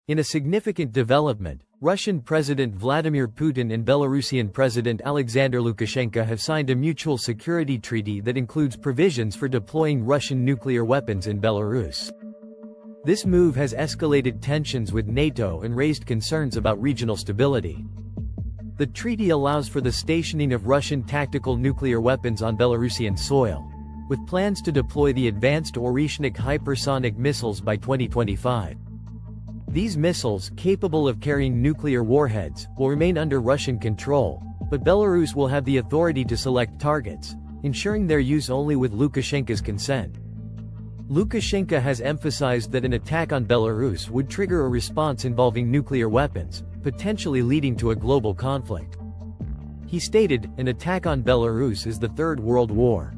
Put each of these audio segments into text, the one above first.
In a significant development, Russian President Vladimir Putin and Belarusian President Alexander Lukashenko have signed a mutual security treaty that includes provisions for deploying Russian nuclear weapons in Belarus. This move has escalated tensions with NATO and raised concerns about regional stability. The treaty allows for the stationing of Russian tactical nuclear weapons on Belarusian soil, with plans to deploy the advanced Orishnik hypersonic missiles by 2025. These missiles, capable of carrying nuclear warheads, will remain under Russian control, but Belarus will have the authority to select targets, ensuring their use only with Lukashenko's consent. Lukashenko has emphasized that an attack on Belarus would trigger a response involving nuclear weapons, potentially leading to a global conflict. He stated, "An attack on Belarus is the Third World War."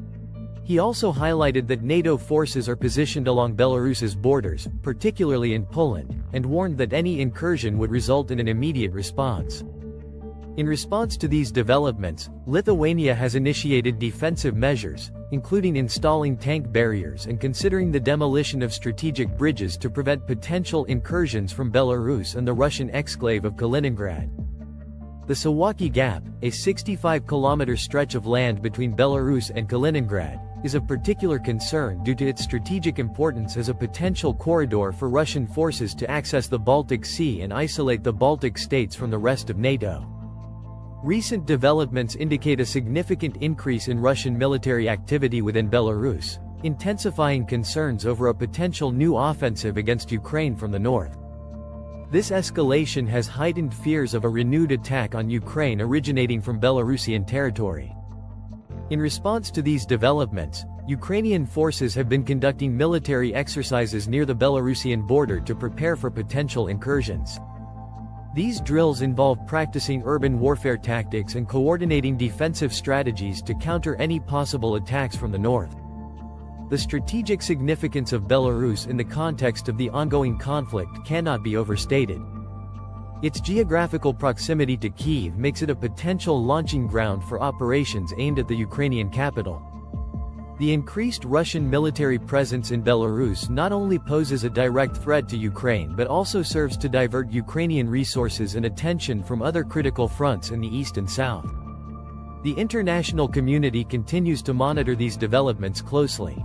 He also highlighted that NATO forces are positioned along Belarus's borders, particularly in Poland, and warned that any incursion would result in an immediate response. In response to these developments, Lithuania has initiated defensive measures, including installing tank barriers and considering the demolition of strategic bridges to prevent potential incursions from Belarus and the Russian exclave of Kaliningrad. The Suwalki Gap, a 65-kilometer stretch of land between Belarus and Kaliningrad, is of particular concern due to its strategic importance as a potential corridor for Russian forces to access the Baltic Sea and isolate the Baltic states from the rest of NATO. Recent developments indicate a significant increase in Russian military activity within Belarus, intensifying concerns over a potential new offensive against Ukraine from the north. This escalation has heightened fears of a renewed attack on Ukraine originating from Belarusian territory. In response to these developments, Ukrainian forces have been conducting military exercises near the Belarusian border to prepare for potential incursions. These drills involve practicing urban warfare tactics and coordinating defensive strategies to counter any possible attacks from the north. The strategic significance of Belarus in the context of the ongoing conflict cannot be overstated. Its geographical proximity to Kyiv makes it a potential launching ground for operations aimed at the Ukrainian capital. The increased Russian military presence in Belarus not only poses a direct threat to Ukraine but also serves to divert Ukrainian resources and attention from other critical fronts in the east and south. The international community continues to monitor these developments closely.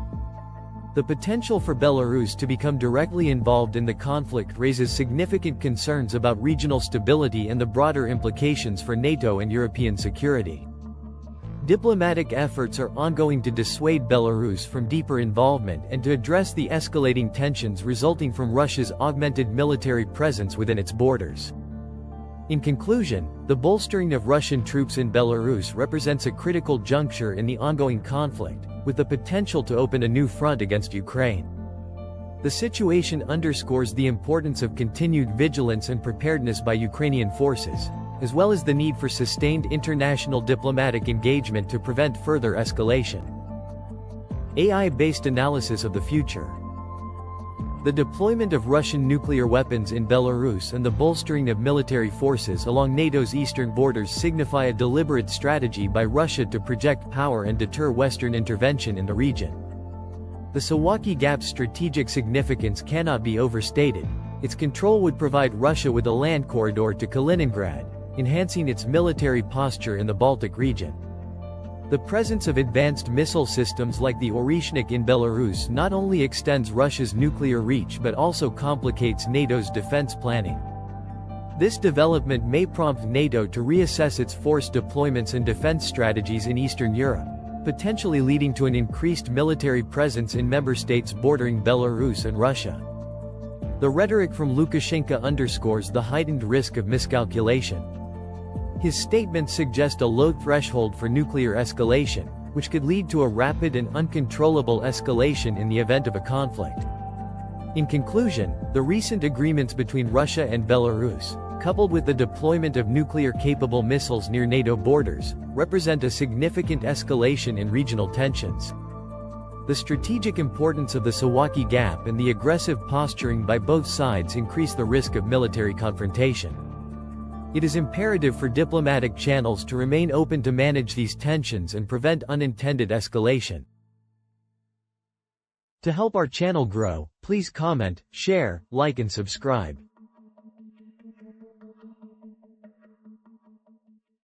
The potential for Belarus to become directly involved in the conflict raises significant concerns about regional stability and the broader implications for NATO and European security. Diplomatic efforts are ongoing to dissuade Belarus from deeper involvement and to address the escalating tensions resulting from Russia's augmented military presence within its borders. In conclusion, the bolstering of Russian troops in Belarus represents a critical juncture in the ongoing conflict, with the potential to open a new front against Ukraine. The situation underscores the importance of continued vigilance and preparedness by Ukrainian forces, as well as the need for sustained international diplomatic engagement to prevent further escalation. AI-based analysis of the future. The deployment of Russian nuclear weapons in Belarus and the bolstering of military forces along NATO's eastern borders signify a deliberate strategy by Russia to project power and deter Western intervention in the region. The Suwalki Gap's strategic significance cannot be overstated. Its control would provide Russia with a land corridor to Kaliningrad, enhancing its military posture in the Baltic region. The presence of advanced missile systems like the Orishnik in Belarus not only extends Russia's nuclear reach but also complicates NATO's defense planning. This development may prompt NATO to reassess its force deployments and defense strategies in Eastern Europe, potentially leading to an increased military presence in member states bordering Belarus and Russia. The rhetoric from Lukashenko underscores the heightened risk of miscalculation. His statements suggest a low threshold for nuclear escalation, which could lead to a rapid and uncontrollable escalation in the event of a conflict. In conclusion, the recent agreements between Russia and Belarus, coupled with the deployment of nuclear-capable missiles near NATO borders, represent a significant escalation in regional tensions. The strategic importance of the Suwalki Gap and the aggressive posturing by both sides increase the risk of military confrontation. It is imperative for diplomatic channels to remain open to manage these tensions and prevent unintended escalation. To help our channel grow, please comment, share, like and subscribe.